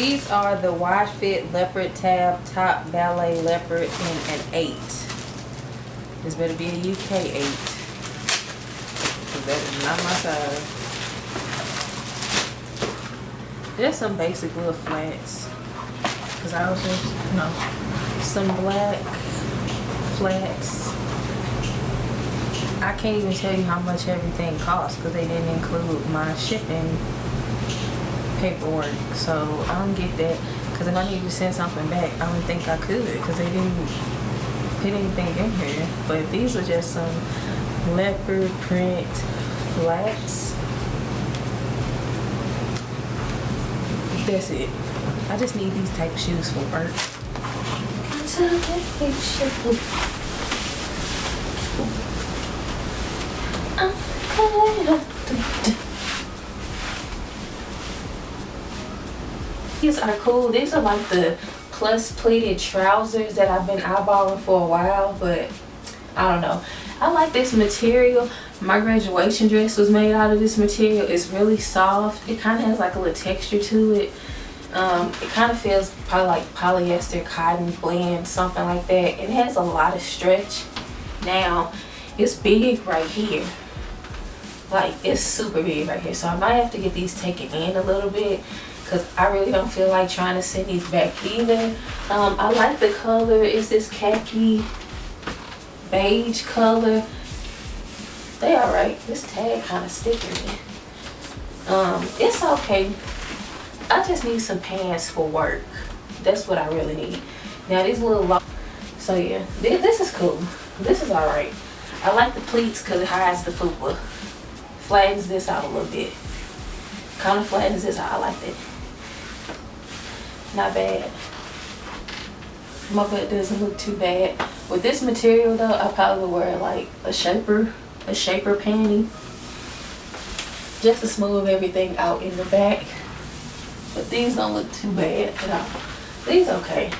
These are the wide fit leopard tab top ballet leopard in an 8. This better be a UK 8. Because that is not my size. There's some basic little flats. Because I was just, you know, some black flats. I can't even tell you how much everything costs because they didn't include my shipping paperwork. So I don't get that. Because if I need to send something back, I don't think I could because they didn't put anything in here. But these are just some leopard print flats. That's it. I just need these type of shoes for work. These are cool. These are like the plus pleated trousers that I've been eyeballing for a while, but I don't know. I like this material. My graduation dress was made out of this material. It's really soft. It kind of has like a little texture to it. It kind of feels probably like polyester cotton blend, something like that. It has a lot of stretch. Now it's big right here, like it's super big right here, so I might have to get these taken in a little bit because I really don't feel like trying to send these back either. I like the color. It's this khaki beige color. They alright. This tag kind of sticky. It's okay. I just need some pants for work. That's what I really need. Now these little long, so yeah, this is cool. This is alright. I like the pleats because it hides the fupa. Flattens this out a little bit. Kind of flattens this out. I like that. Not bad. My butt doesn't look too bad. With this material though, I probably would wear like a shaper panty. Just to smooth everything out in the back. But these don't look too bad at all. These okay.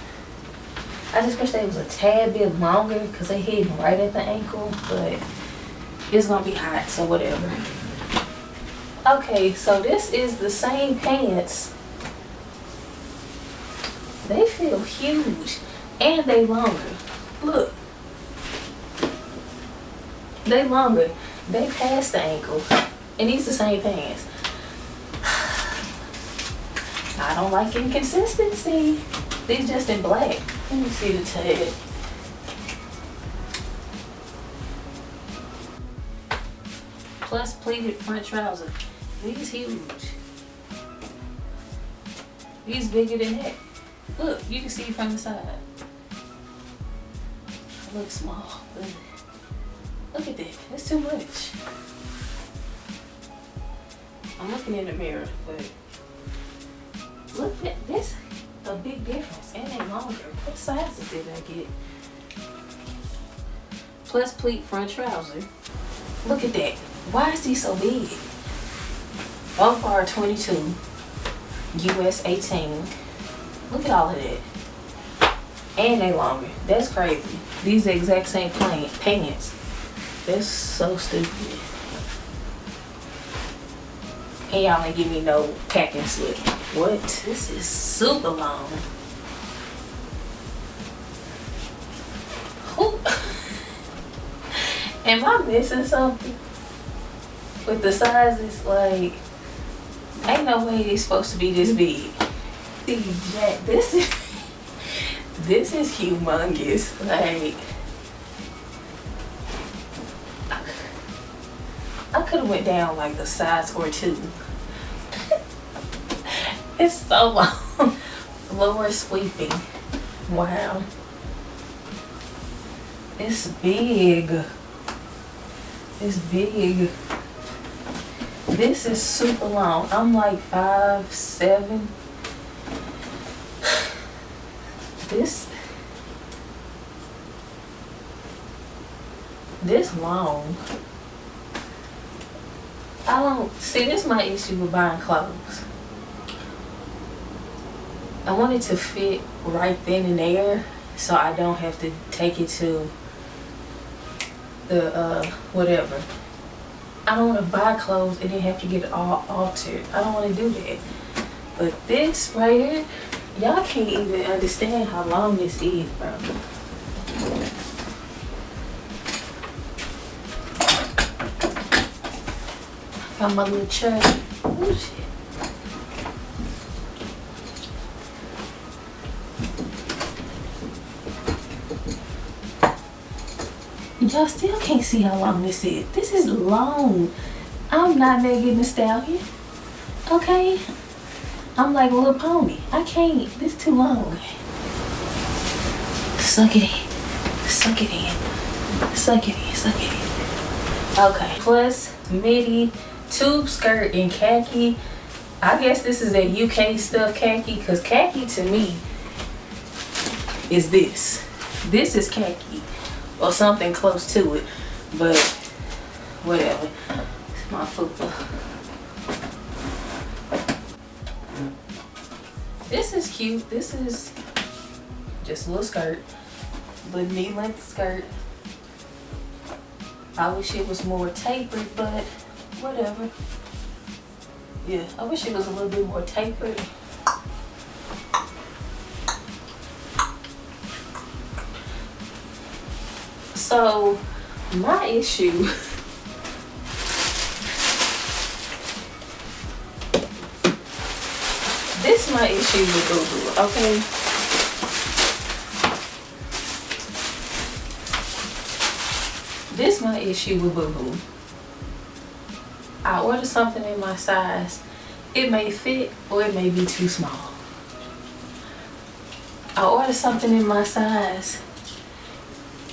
I just wish they was a tad bit longer because they hit right at the ankle, but it's gonna be hot, so whatever. Okay, so this is the same pants. They feel huge and they longer. Look. They longer. They past the ankle. And these the same pants. I don't like inconsistency. These just in black. Let me see the tag. Plus pleated front trouser. These huge. These bigger than that. Look, you can see from the side. It looks small. Look at that. That's too much. I'm looking in the mirror, but look at this. A big difference. And they longer. What sizes did I get? Plus pleat front trouser. Look at that. Why is these so big? 1 bar 22. US 18. Look at all of that. And they longer. That's crazy. These are the exact same pants. That's so stupid. And y'all ain't give me no packing slip. What? This is super long. Am I missing something with the sizes? Like, ain't no way it's supposed to be this big. See, Jack, this is humongous. Like, I could have went down like a size or 2. It's so long. Floor sweeping. Wow. It's big. It's big. This is super long. I'm like 5'7". This long. I don't see, this is my issue with buying clothes. I want it to fit right then and there so I don't have to take it to the whatever. I don't want to buy clothes and then have to get it all altered. I don't want to do that. But this right here, y'all can't even understand how long this is, bro. Got my little truck. Oh shit. Y'all still can't see how long this is. This is long. I'm not Megan Nostalgia. Okay? I'm like a little pony. I can't. This too long. Suck it in. Suck it in. Suck it in. Suck it in. Okay. Plus midi, tube skirt in khaki. I guess this is that UK stuff khaki, because khaki to me is this. This is khaki. Or something close to it. But whatever. It's my fupa. This is cute. This is just a little skirt. Little knee-length skirt. I wish it was more tapered, but whatever. Yeah, I wish it was a little bit more tapered. So, my issue this is my issue with Boohoo, okay? This is my issue with Boohoo. I order something in my size. It may fit or it may be too small. I order something in my size.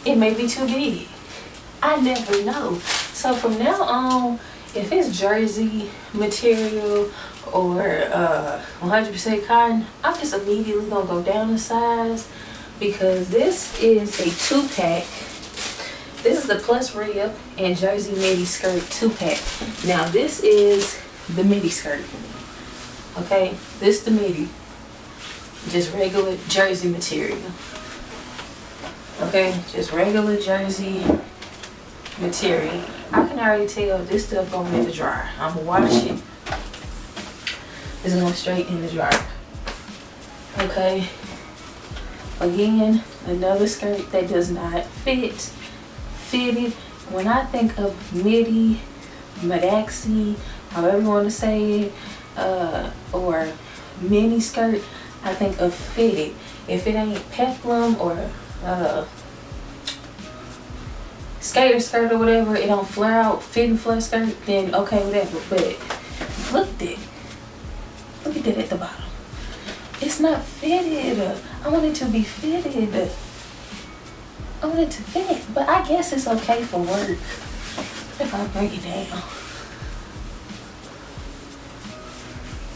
It may be too big. I never know. So from now on, if it's jersey material or 100% cotton, I'm just immediately gonna go down the size, because this is a 2-pack. This is the plus rib and jersey midi skirt 2-pack. Now this is the midi skirt. Okay, this the midi. Just regular jersey material. Okay, just regular jersey material. I can already tell this stuff going in the dryer. I'm gonna wash it. It's going straight in the dryer. Okay. Again, another skirt that does not fit. Fitted. When I think of midi, maxi, however you want to say it, or mini skirt, I think of fitted. If it ain't peplum or skater skirt or whatever, it don't flare out, fitting flare skirt, then okay, whatever. But look at that. Look at that at the bottom. It's not fitted. I want it to be fitted. I want it to fit, but I guess it's okay for work if I break it down.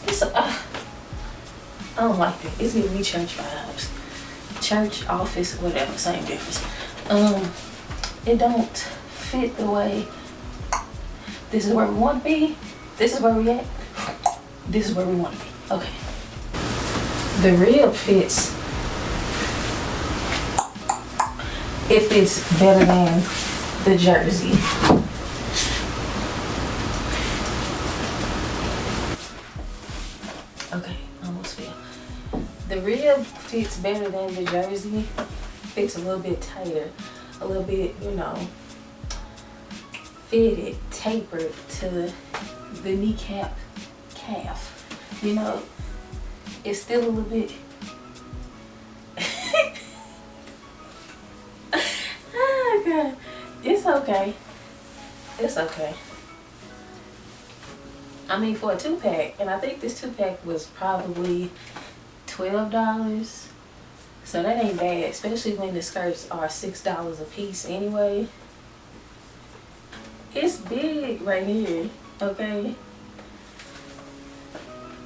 It's I don't like it. It's giving me church vibes. Church, office, whatever, same difference. It don't fit the way. This is where we want to be. This is where we at. This is where we want to be. Okay. The rib fits. It fits better than the jersey. Okay, almost fell. The rib fits better than the jersey. Fits a little bit tighter. A little bit, you know, fitted, tapered to the kneecap calf. You know, it's still a little bit. Oh God, it's okay. It's okay. I mean, for a 2-pack, and I think this 2-pack was probably $12. So that ain't bad, especially when the skirts are $6 a piece anyway. It's big right here, okay?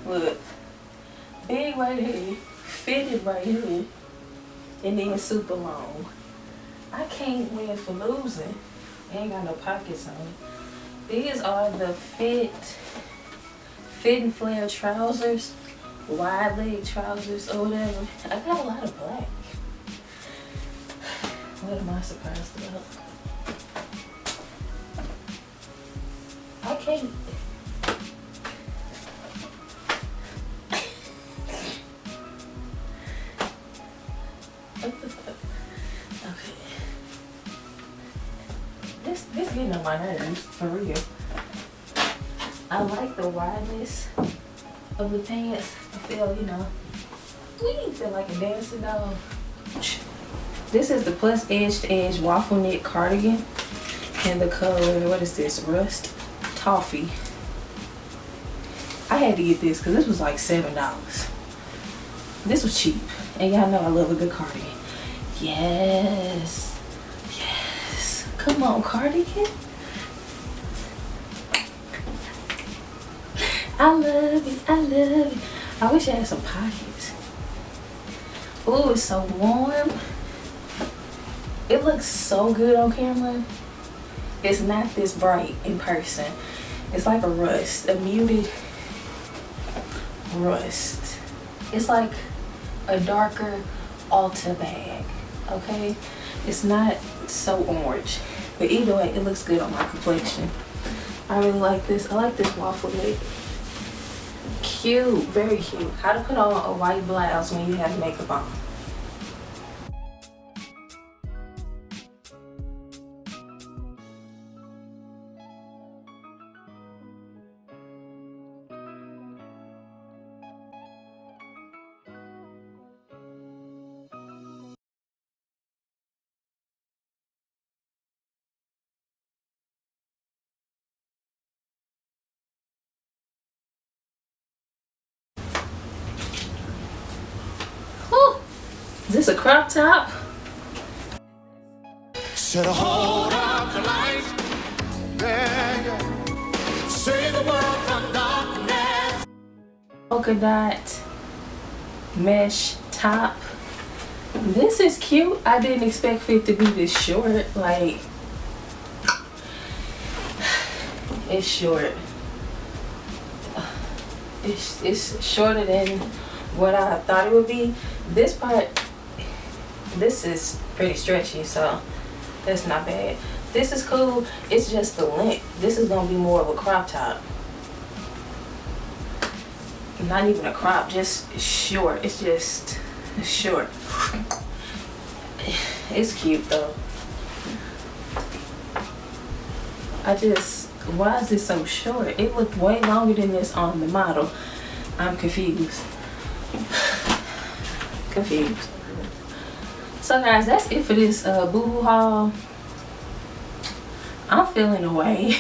Look, big right here, fitted right here, and then super long. I can't win for losing. Ain't got no pockets on it. These are the fit and flare trousers. Wide leg trousers or whatever. I got a lot of black. What am I surprised about? I can't. This getting on my nerves, for real. I like the wideness of the pants. I feel, you know, we feel like a dancing dog. This is the plus edge to edge waffle knit cardigan. And the color, what is this? Rust Toffee. I had to get this because this was like $7. This was cheap. And y'all know I love a good cardigan. Yes. Yes. Come on, cardigan. I love it. I love it. I wish I had some pockets. Oh, it's so warm. It looks so good on camera. It's not this bright in person. It's like a rust, a muted rust. It's like a darker Ulta bag, okay? It's not so orange, but either way, it looks good on my complexion. I really like this. I like this waffle knit. Cute, very cute. How to put on a white blouse when you have makeup on. Is this a crop top? Should I hold up the light? Yeah. Save the world from darkness. Polka dot mesh top. This is cute. I didn't expect for it to be this short. Like, it's short. It's shorter than what I thought it would be. This part, this is pretty stretchy, so that's not bad. This is cool. It's just the length. This is gonna be more of a crop top. Not even a crop, just short. It's just short. It's cute though. Why is this so short? It looked way longer than this on the model. I'm confused. Confused. So guys, that's it for this Boohoo haul. I'm feeling away.